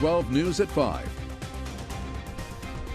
12 News at 5.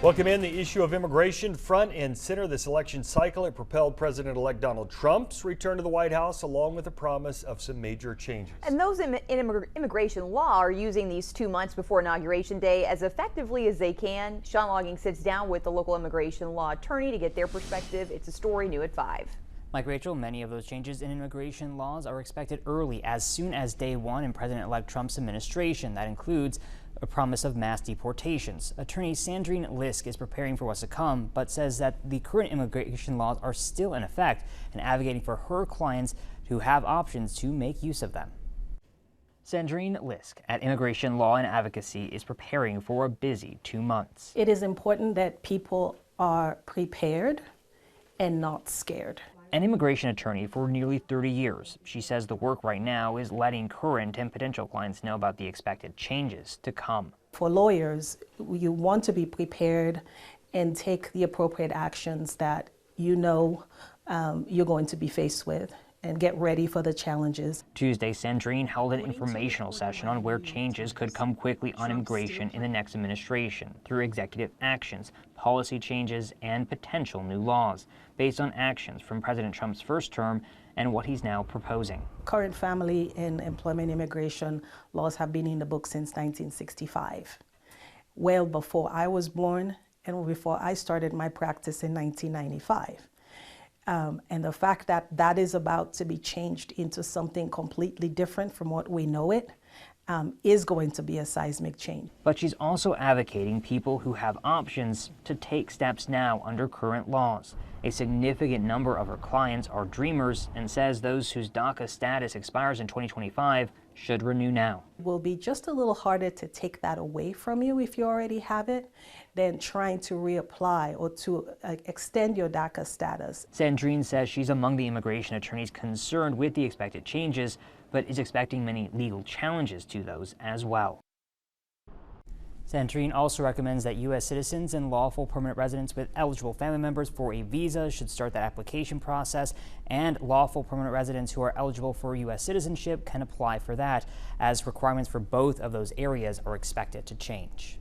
Welcome in. The issue of immigration front and center this election cycle. It propelled President-elect Donald Trump's return to the White House, along with a promise of some major changes. And those in immigration law are using these 2 months before Inauguration Day as effectively as they can. Sean Logging sits down with the local immigration law attorney to get their perspective. It's a story new at 5. Like Rachel, many of those changes in immigration laws are expected early, as soon as day one in President-elect Trump's administration. That includes a promise of mass deportations. Attorney Sandrine Lisk is preparing for what's to come, but says that the current immigration laws are still in effect and advocating for her clients to have options to make use of them. Sandrine Lisk at Immigration Law and Advocacy is preparing for a busy 2 months. It is important that people are prepared and not scared. An immigration attorney for nearly 30 years, she says the work right now is letting current and potential clients know about the expected changes to come. For lawyers, you want to be prepared and take the appropriate actions that you know you're going to be faced with, and get ready for the challenges. Tuesday, Sandrine held an informational session on where changes could come quickly on immigration in the next administration through executive actions, policy changes, and potential new laws based on actions from President Trump's first term and what he's now proposing. Current family and employment immigration laws have been in the book since 1965, well before I was born and before I started my practice in 1995. And the fact that that is about to be changed into something completely different from what we know it is going to be a seismic change. But she's also advocating people who have options to take steps now under current laws. A significant number of her clients are dreamers and says those whose DACA status expires in 2025 should renew now. It will be just a little harder to take that away from you if you already have it than trying to reapply or to extend your DACA status. Sandrine says she's among the immigration attorneys concerned with the expected changes, but is expecting many legal challenges to those as well. Sandrine also recommends that U.S. citizens and lawful permanent residents with eligible family members for a visa should start that application process, and lawful permanent residents who are eligible for U.S. citizenship can apply for that, as requirements for both of those areas are expected to change.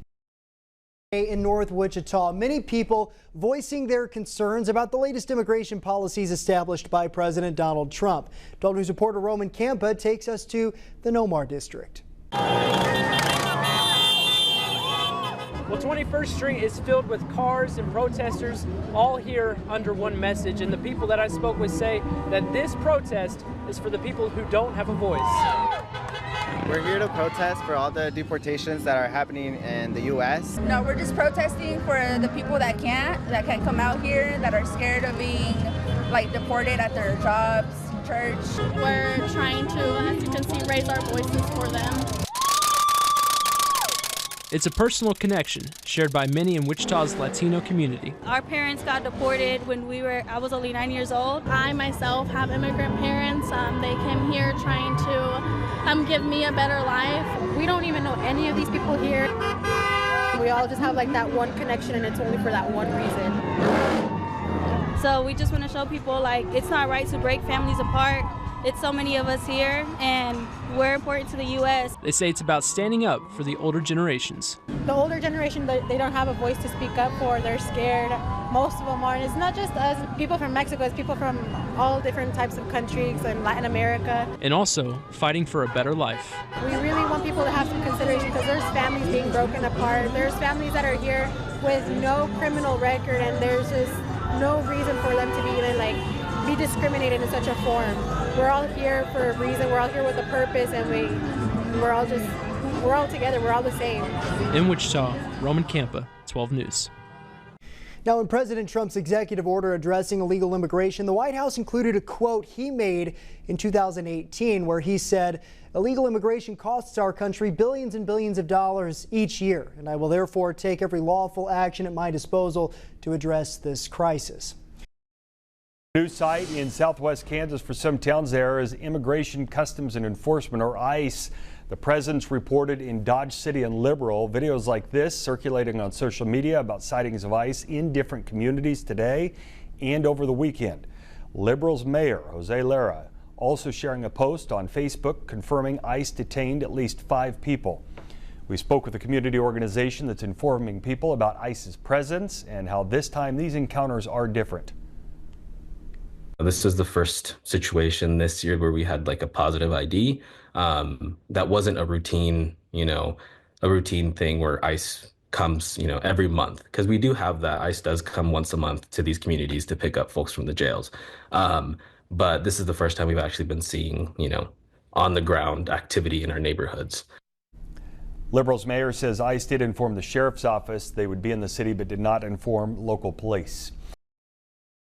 In North Wichita, many people voicing their concerns about the latest immigration policies established by President Donald Trump. 12 News reporter Roman Campa takes us to the Nomar district. Well, 21st Street is filled with cars and protesters, all here under one message. And the people that I spoke with say that this protest is for the people who don't have a voice. We're here to protest for all the deportations that are happening in the U.S. No, we're just protesting for the people that can't come out here, that are scared of being deported at their jobs, church. We're trying to, as you can see, raise our voices for them. It's a personal connection shared by many in Wichita's Latino community. Our parents got deported when I was only 9 years old. I myself have immigrant parents. They came here trying to give me a better life. We don't even know any of these people here. We all just have that one connection, and it's only for that one reason. So we just want to show people it's not right to break families apart. It's so many of us here, and we're important to the U.S. They say it's about standing up for the older generations. The older generation, they don't have a voice to speak up for. They're scared. Most of them are. And it's not just us, people from Mexico. It's people from all different types of countries in Latin America. And also fighting for a better life. We really want people to have some consideration, because there's families being broken apart. There's families that are here with no criminal record, and there's just no reason for them to be be discriminated in such a form. We're all here for a reason. We're all here with a purpose, and we're all together. We're all the same. In Wichita, Roman Campa, 12 News. Now, in President Trump's executive order addressing illegal immigration, the White House included a quote he made in 2018 where he said, "Illegal immigration costs our country billions and billions of dollars each year, and I will therefore take every lawful action at my disposal to address this crisis." New site in southwest Kansas for some towns there is Immigration, Customs and Enforcement, or ICE. The presence reported in Dodge City and Liberal. Videos like this circulating on social media about sightings of ICE in different communities today and over the weekend. Liberal's Mayor Jose Lara also sharing a post on Facebook confirming ICE detained at least 5 people. We spoke with a community organization that's informing people about ICE's presence and how this time these encounters are different. This is the first situation this year where we had like a positive ID. That wasn't a routine, a routine thing where ICE comes, every month, because we do have that. ICE does come once a month to these communities to pick up folks from the jails. But this is the first time we've actually been seeing, on the ground activity in our neighborhoods. Liberal's mayor says ICE did inform the sheriff's office they would be in the city, but did not inform local police.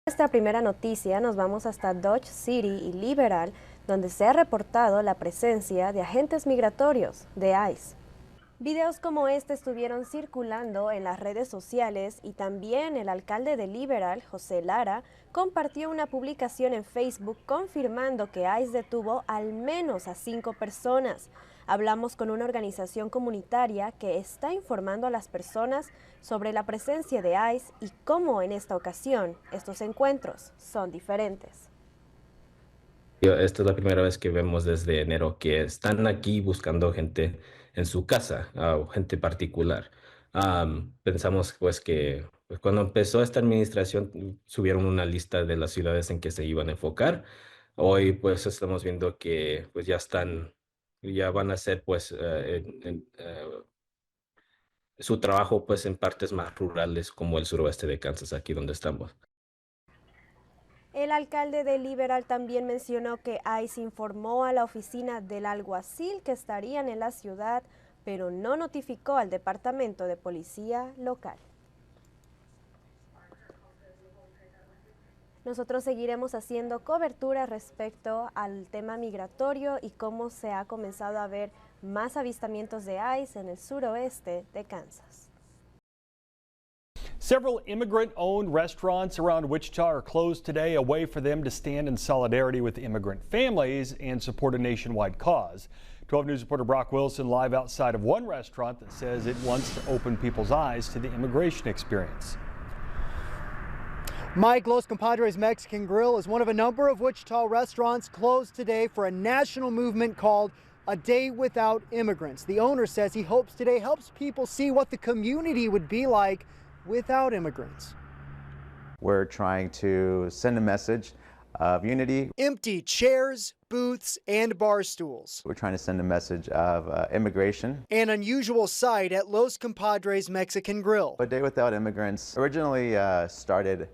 Esta primera noticia nos vamos hasta Dodge City y Liberal, donde se ha reportado la presencia de agentes migratorios de ICE. Videos como este estuvieron circulando en las redes sociales y también el alcalde de Liberal, José Lara, compartió una publicación en Facebook confirmando que ICE detuvo al menos a 5 personas. Hablamos con una organización comunitaria que está informando a las personas sobre la presencia de ICE y cómo en esta ocasión estos encuentros son diferentes. Esta es la primera vez que vemos desde enero que están aquí buscando gente en su casa, gente particular. Pensamos pues que cuando empezó esta administración subieron una lista de las ciudades en que se iban a enfocar. Hoy pues estamos viendo que pues ya van a hacer pues su trabajo pues en partes más rurales como el suroeste de Kansas, aquí donde estamos. El alcalde de Liberal también mencionó que ICE informó a la oficina del alguacil que estarían en la ciudad, pero no notificó al departamento de policía local. Nosotros seguiremos haciendo cobertura respecto al tema migratorio y cómo se ha comenzado a ver más avistamientos de ICE en el suroeste de Kansas. Several immigrant-owned restaurants around Wichita are closed today, a way for them to stand in solidarity with immigrant families and support a nationwide cause. 12 News reporter Brock Wilson live outside of one restaurant that says it wants to open people's eyes to the immigration experience. Mike, Los Compadres Mexican Grill is one of a number of Wichita restaurants closed today for a national movement called A Day Without Immigrants. The owner says he hopes today helps people see what the community would be like without immigrants. We're trying to send a message of unity. Empty chairs, booths, and bar stools. We're trying to send a message of immigration. An unusual sight at Los Compadres Mexican Grill. A Day Without Immigrants originally started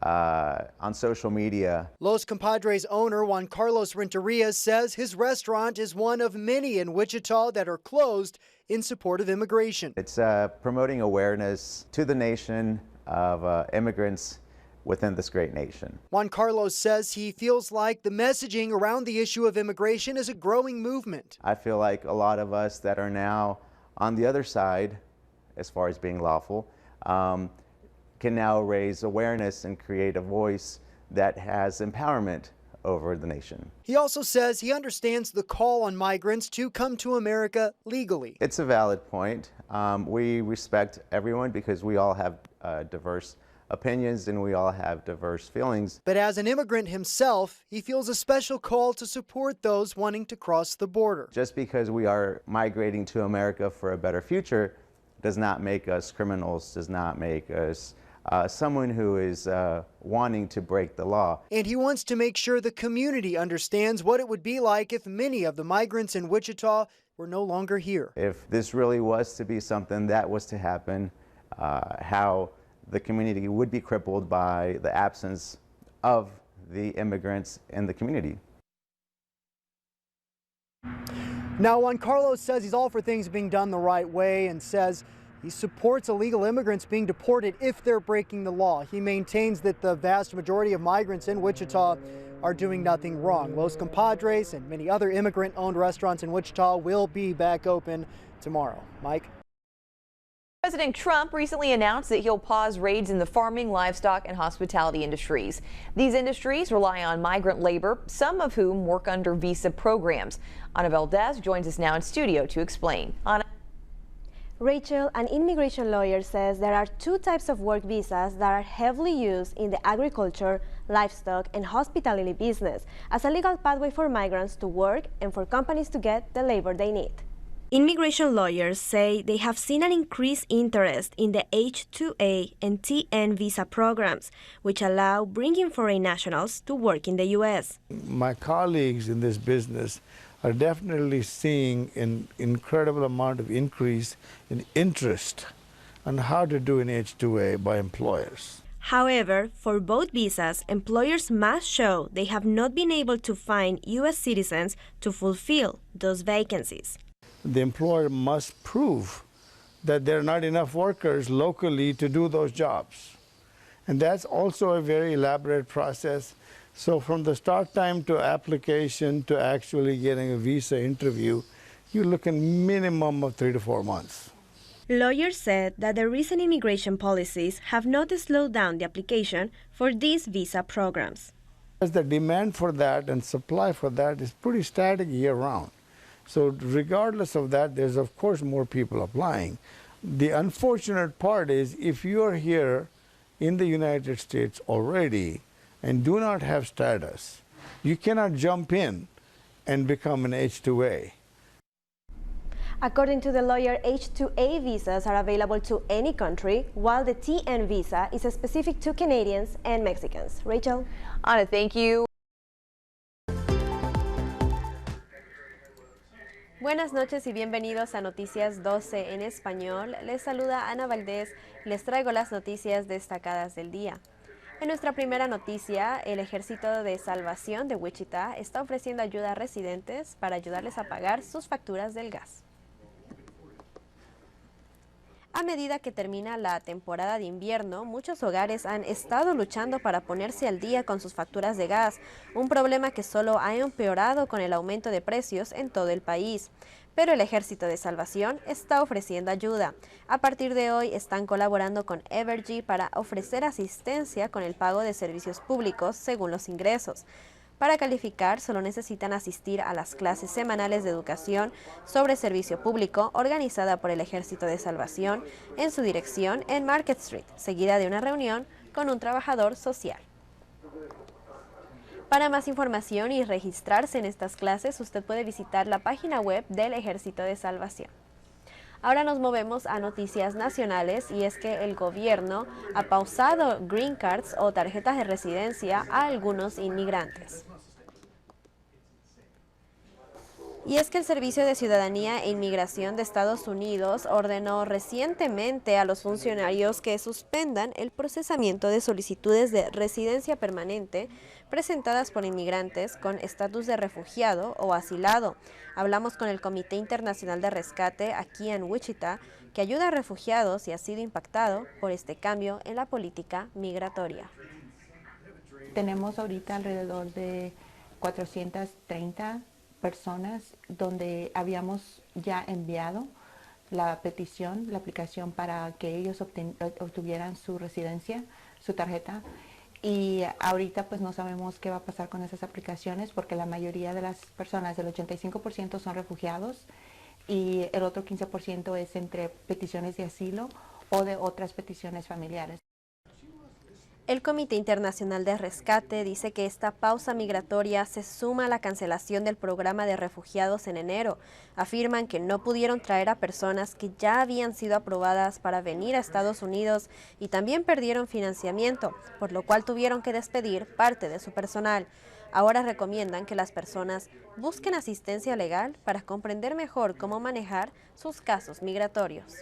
on social media. Los Compadres owner Juan Carlos Renteria says his restaurant is one of many in Wichita that are closed in support of immigration. It's promoting awareness to the nation of immigrants within this great nation. Juan Carlos says he feels like the messaging around the issue of immigration is a growing movement. I feel like a lot of us that are now on the other side, as far as being lawful, can now raise awareness and create a voice that has empowerment over the nation. He also says he understands the call on migrants to come to America legally. It's a valid point. We respect everyone because we all have diverse opinions and we all have diverse feelings. But as an immigrant himself, he feels a special call to support those wanting to cross the border. Just because we are migrating to America for a better future does not make us criminals, does not make us someone who is wanting to break the law. And he wants to make sure the community understands what it would be like if many of the migrants in Wichita were no longer here. If this really was to be something that was to happen, how the community would be crippled by the absence of the immigrants in the community. Now, Juan Carlos says he's all for things being done the right way and says he supports illegal immigrants being deported if they're breaking the law. He maintains that the vast majority of migrants in Wichita are doing nothing wrong. Los Compadres and many other immigrant-owned restaurants in Wichita will be back open tomorrow. Mike? President Trump recently announced that he'll pause raids in the farming, livestock, and hospitality industries. These industries rely on migrant labor, some of whom work under visa programs. Ana Valdez joins us now in studio to explain. Ana? Rachel, an immigration lawyer, says there are two types of work visas that are heavily used in the agriculture, livestock, and hospitality business as a legal pathway for migrants to work and for companies to get the labor they need. Immigration lawyers say they have seen an increased interest in the H-2A and TN visa programs, which allow bringing foreign nationals to work in the U.S. My colleagues in this business are definitely seeing an incredible amount of increase in interest on how to do an H-2A by employers. However, for both visas, employers must show they have not been able to find U.S. citizens to fulfill those vacancies. The employer must prove that there are not enough workers locally to do those jobs. And that's also a very elaborate process. So from the start time to application to actually getting a visa interview, you look at minimum of 3 to 4 months. Lawyers said that the recent immigration policies have not slowed down the application for these visa programs. As the demand for that and supply for that is pretty static year-round. So regardless of that, there's of course more people applying. The unfortunate part is if you are here in the United States already and do not have status, you cannot jump in and become an H-2A. According to the lawyer, H-2A visas are available to any country, while the TN visa is specific to Canadians and Mexicans. Rachel? Ana, thank you. Buenas noches y bienvenidos a Noticias 12 en español. Les saluda Ana Valdez y les traigo las noticias destacadas del día. En nuestra primera noticia, el Ejército de Salvación de Wichita está ofreciendo ayuda a residentes para ayudarles a pagar sus facturas del gas. A medida que termina la temporada de invierno, muchos hogares han estado luchando para ponerse al día con sus facturas de gas, un problema que solo ha empeorado con el aumento de precios en todo el país. Pero el Ejército de Salvación está ofreciendo ayuda. A partir de hoy están colaborando con Evergy para ofrecer asistencia con el pago de servicios públicos según los ingresos. Para calificar, solo necesitan asistir a las clases semanales de educación sobre servicio público organizada por el Ejército de Salvación en su dirección en Market Street, seguida de una reunión con un trabajador social. Para más información y registrarse en estas clases, usted puede visitar la página web del Ejército de Salvación. Ahora nos movemos a noticias nacionales y es que el gobierno ha pausado green cards o tarjetas de residencia a algunos inmigrantes. Y es que el Servicio de Ciudadanía e Inmigración de Estados Unidos ordenó recientemente a los funcionarios que suspendan el procesamiento de solicitudes de residencia permanente presentadas por inmigrantes con estatus de refugiado o asilado. Hablamos con el Comité Internacional de Rescate aquí en Wichita, que ayuda a refugiados y ha sido impactado por este cambio en la política migratoria. Tenemos ahorita alrededor de 430 personas donde habíamos ya enviado la petición, la aplicación para que ellos obtuvieran su residencia, su tarjeta. Y ahorita pues no sabemos qué va a pasar con esas aplicaciones porque la mayoría de las personas, el 85% son refugiados y el otro 15% es entre peticiones de asilo o de otras peticiones familiares. El Comité Internacional de Rescate dice que esta pausa migratoria se suma a la cancelación del programa de refugiados en enero. Afirman que no pudieron traer a personas que ya habían sido aprobadas para venir a Estados Unidos y también perdieron financiamiento, por lo cual tuvieron que despedir parte de su personal. Ahora recomiendan que las personas busquen asistencia legal para comprender mejor cómo manejar sus casos migratorios.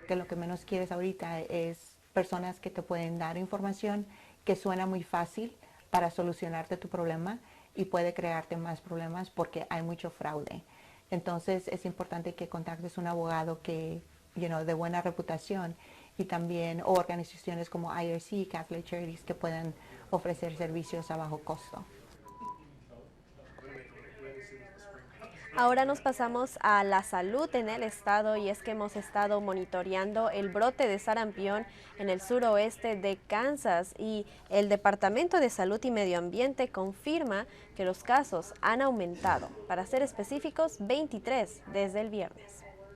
Que lo que menos quieres ahorita es personas que te pueden dar información que suena muy fácil para solucionarte tu problema y puede crearte más problemas porque hay mucho fraude. Entonces es importante que contactes un abogado que, de buena reputación y también organizaciones como IRC, Catholic Charities que puedan ofrecer servicios a bajo costo. Ahora nos pasamos a la salud en el estado y es que hemos estado monitoreando el brote de sarampión en el suroeste de Kansas y el Departamento de Salud y Medio Ambiente confirma que los casos han aumentado, para ser específicos 23 desde el viernes.